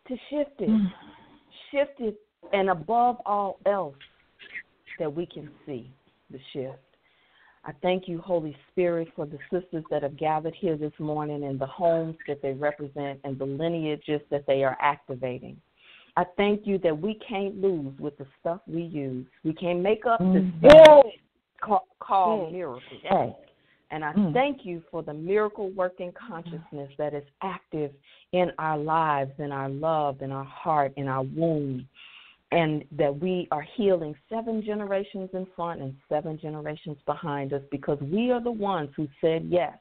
to shift it, and above all else, that we can see the shift. I thank you, Holy Spirit, for the sisters that have gathered here this morning and the homes that they represent and the lineages that they are activating. I thank you that we can't lose with the stuff we use. We can't make up the stuff called miracles. And I thank you for the miracle-working consciousness that is active in our lives, in our love, in our heart, in our womb, and that we are healing 7 generations in front and 7 generations behind us because we are the ones who said yes.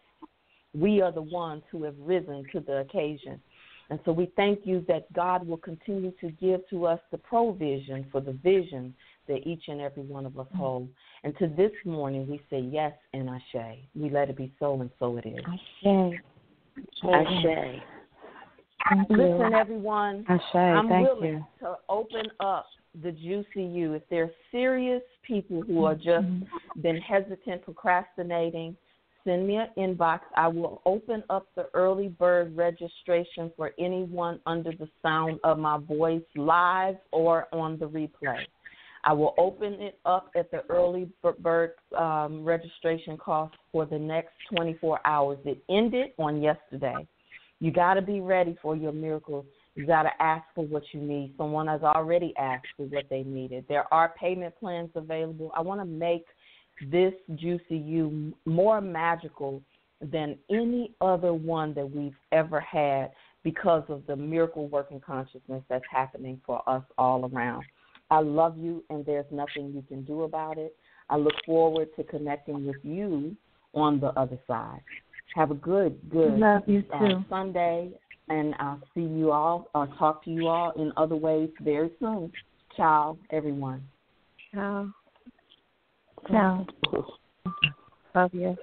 We are the ones who have risen to the occasion. And so we thank you that God will continue to give to us the provision for the vision that each and every one of us hold. And to this morning, we say yes and ashe. We let it be so, and so it is. Ashe. Ashe. Listen, everyone, I'm willing to open up the Juicy You. If there's serious people who are just been hesitant, procrastinating, send me an inbox. I will open up the early bird registration for anyone under the sound of my voice, live or on the replay. I will open it up at the early bird registration cost for the next 24 hours. It ended on yesterday. You got to be ready for your miracles. You got to ask for what you need. Someone has already asked for what they needed. There are payment plans available. I want to make this Juicy You more magical than any other one that we've ever had because of the miracle working consciousness that's happening for us all around. I love you, and there's nothing you can do about it. I look forward to connecting with you on the other side. Have a good love you too. Sunday, and I'll see you all or talk to you all in other ways very soon. Ciao, everyone. Ciao. Ciao. Love you.